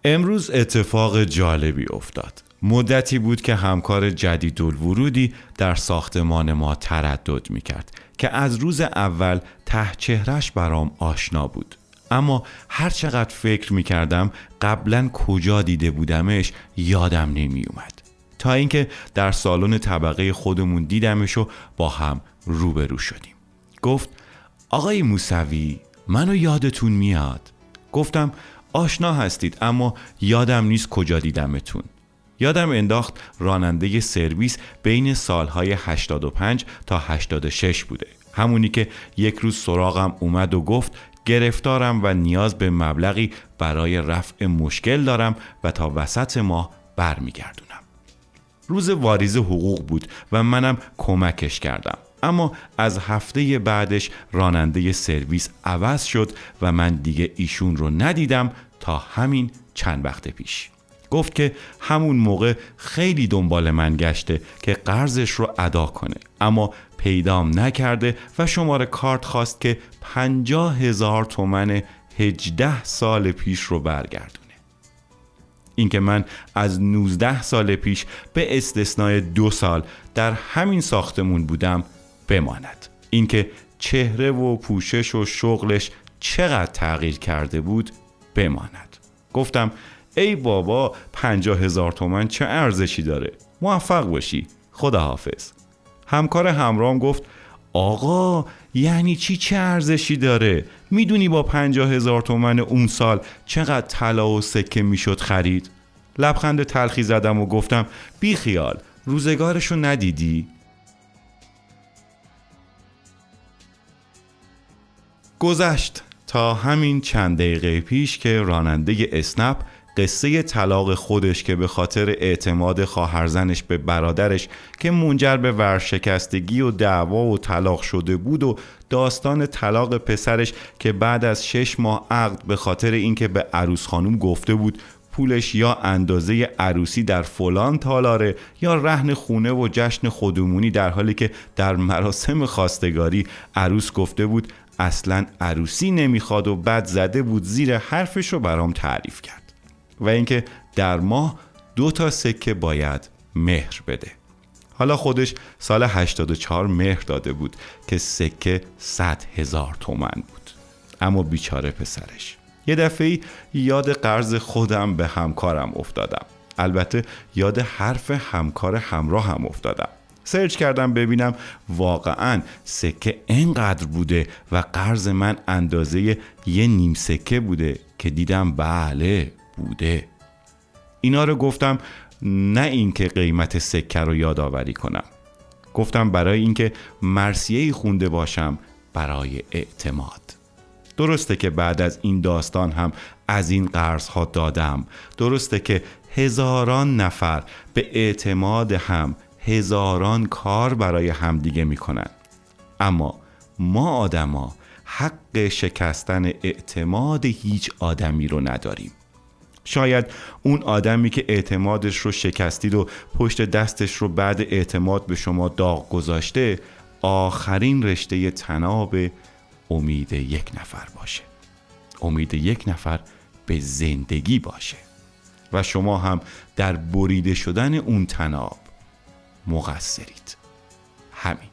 امروز اتفاق جالبی افتاد. مدتی بود که همکار جدیدالورودی در ساختمان ما تردد میکرد که از روز اول ته چهرش برام آشنا بود. اما هر چقدر فکر میکردم قبلا کجا دیده بودمش یادم نمیومد، تا اینکه در سالن طبقه خودمون دیدمش و با هم روبرو شدیم. گفت آقای موسوی، منو یادتون میاد؟ گفتم آشنا هستید اما یادم نیست کجا دیدمتون. یادم انداخت راننده سرویس بین سالهای 85 تا 86 بوده، همونی که یک روز سراغم اومد و گفت گرفتارم و نیاز به مبلغی برای رفع مشکل دارم و تا وسط ماه برمیگردونم. روز واریز حقوق بود و منم کمکش کردم، اما از هفته بعدش راننده سرویس عوض شد و من دیگه ایشون رو ندیدم تا همین چند وقت پیش. گفت که همون موقع خیلی دنبال من گشته که قرضش رو ادا کنه، اما پیدام نکرده و شماره کارت خواست که 50,000 تومن 18 سال پیش رو برگردونه. این که من از 19 سال پیش به استثنای 2 سال در همین ساختمون بودم بماند. این که چهره و پوشش و شغلش چقدر تغییر کرده بود بماند. گفتم ای بابا، 50,000 تومن چه ارزشی داره؟ موفق باشی، خداحافظ. همکار همراهم گفت آقا یعنی چه ارزشی داره؟ میدونی با 50,000 تومن اون سال چقدر طلا و سکه میشد خرید؟ لبخند تلخی زدم و گفتم بی خیال، روزگارشو ندیدی؟ گذشت تا همین چند دقیقه پیش که راننده اسنپ قصه طلاق خودش که به خاطر اعتماد خواهرزنش به برادرش که منجر به ورشکستگی و دعوا و طلاق شده بود و داستان طلاق پسرش که بعد از 6 ماه عقد به خاطر اینکه به عروس خانوم گفته بود پولش یا اندازه عروسی در فلان تالاره یا رهن خونه و جشن خودمونی، در حالی که در مراسم خواستگاری عروس گفته بود اصلاً عروسی نمیخواد و بعد زده بود زیر حرفش رو برام تعریف کرد. و اینکه در ماه 2 سکه باید مهر بده. حالا خودش سال 84 مهر داده بود که سکه 100,000 تومن بود. اما بیچاره پسرش. یه دفعه یاد قرض خودم به همکارم افتادم. البته یاد حرف همکار همراه هم افتادم. سرچ کردم ببینم واقعاً سکه اینقدر بوده و قرض من اندازه 1.5 سکه بوده که دیدم بله بوده. اینا رو گفتم نه اینکه قیمت سکه رو یادآوری کنم، گفتم برای اینکه مرثیه‌ای خونده باشم برای اعتماد. درسته که بعد از این داستان هم از این قرض‌ها دادم، درسته که هزاران نفر به اعتماد هم هزاران کار برای همدیگه میکنن، اما ما آدما حق شکستن اعتماد هیچ آدمی رو نداریم. شاید اون آدمی که اعتمادش رو شکستید و پشت دستش رو بعد اعتماد به شما داغ گذاشته، آخرین رشته طناب امید یک نفر باشه، امید یک نفر به زندگی باشه و شما هم در بریده شدن اون طناب مقصرید. همین.